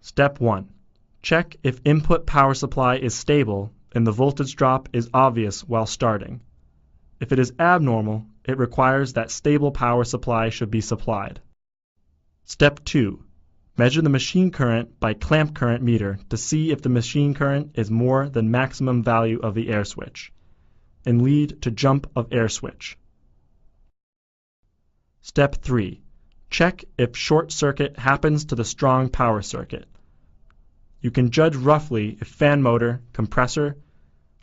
Step 1. Check if input power supply is stable and the voltage drop is obvious while starting. If it is abnormal, it requires that stable power supply should be supplied. Step 2. Measure the machine current by clamp current meter to see if the machine current is more than maximum value of the air switch, and lead to jump of air switch. Step 3. Check if short circuit happens to the strong power circuit. You can judge roughly if fan motor, compressor,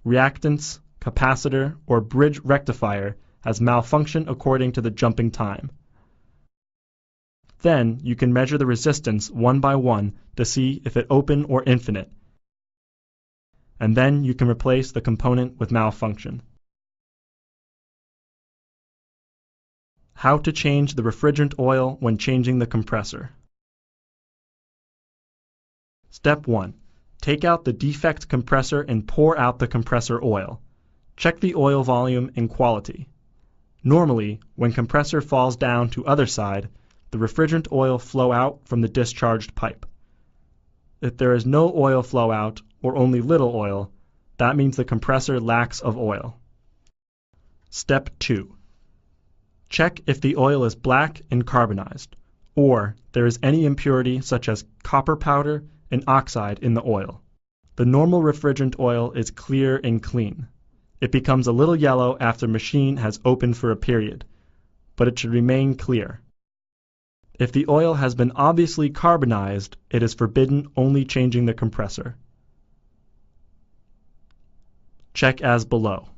reactance, capacitor, or bridge rectifier has malfunctioned according to the jumping time. Then you can measure the resistance one by one to see if it open or infinite, and then you can replace the component with malfunction. How to change the refrigerant oil when changing the compressor. Step 1. Take out the defect compressor and pour out the compressor oil. Check the oil volume and quality. Normally, when compressor falls down to other side, the refrigerant oil flow out from the discharged pipe. If there is no oil flow out or only little oil, that means the compressor lacks of oil. Step 2. Check if the oil is black and carbonized, or there is any impurity such as copper powder and oxide in the oil. The normal refrigerant oil is clear and clean. It becomes a little yellow after machine has opened for a period, but it should remain clear. If the oil has been obviously carbonized, it is forbidden only changing the compressor. Check as below.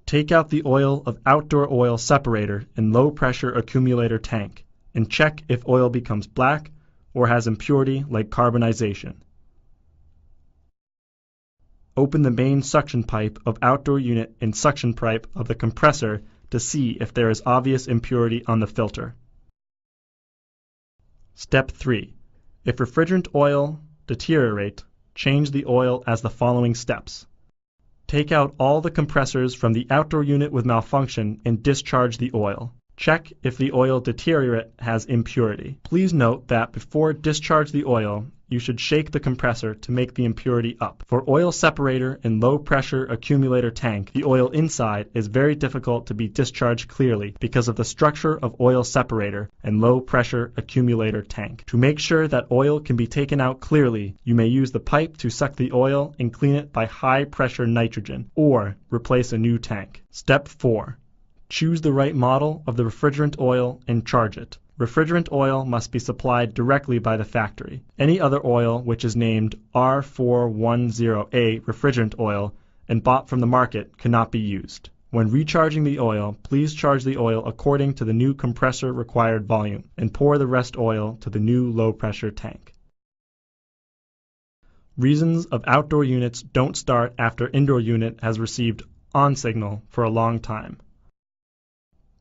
Take out the oil of outdoor oil separator in low pressure accumulator tank and check if oil becomes black or has impurity like carbonization. Open the main suction pipe of outdoor unit and suction pipe of the compressor to see if there is obvious impurity on the filter. Step 3. If refrigerant oil deteriorate, change the oil as the following steps. Take out all the compressors from the outdoor unit with malfunction and discharge the oil. Check if the oil deteriorate has impurity. Please note that before discharge the oil, you should shake the compressor to make the impurity up. For oil separator in low pressure accumulator tank, the oil inside is very difficult to be discharged clearly because of the structure of oil separator and low pressure accumulator tank. To make sure that oil can be taken out clearly, you may use the pipe to suck the oil and clean it by high pressure nitrogen, or replace a new tank. Step 4. Choose the right model of the refrigerant oil and charge it. Refrigerant oil must be supplied directly by the factory. Any other oil which is named R410A refrigerant oil and bought from the market cannot be used. When recharging the oil, please charge the oil according to the new compressor required volume and pour the rest oil to the new low pressure tank. Reasons of outdoor units don't start after indoor unit has received on signal for a long time.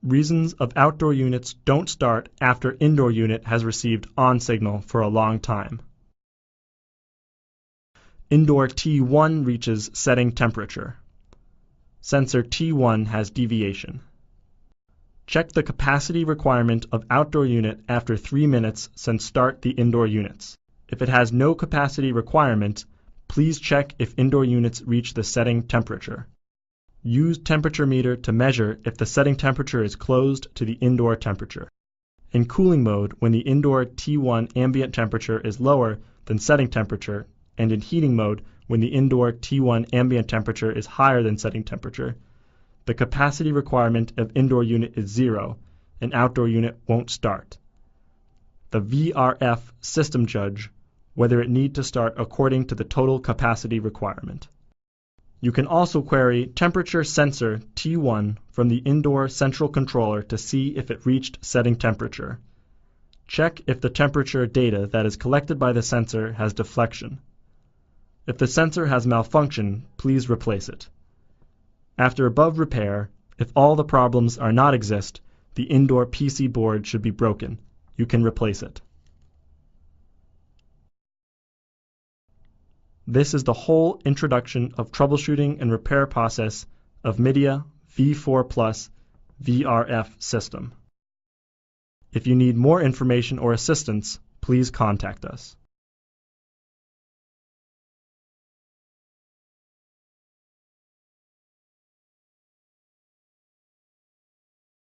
Reasons of outdoor units don't start after indoor unit has received on signal for a long time. Indoor T1 reaches setting temperature. Sensor T1 has deviation. Check the capacity requirement of outdoor unit after 3 minutes since start the indoor units. If it has no capacity requirement, please check if indoor units reach the setting temperature. Use temperature meter to measure if the setting temperature is closed to the indoor temperature. In cooling mode, when the indoor T1 ambient temperature is lower than setting temperature, and in heating mode, when the indoor T1 ambient temperature is higher than setting temperature, the capacity requirement of indoor unit is 0, and outdoor unit won't start. The VRF system judge whether it need to start according to the total capacity requirement. You can also query temperature sensor T1 from the indoor central controller to see if it reached setting temperature. Check if the temperature data that is collected by the sensor has deflection. If the sensor has malfunction, please replace it. After above repair, if all the problems are not exist, the indoor PC board should be broken. You can replace it. This is the whole introduction of troubleshooting and repair process of Midea V4+ VRF system. If you need more information or assistance, please contact us.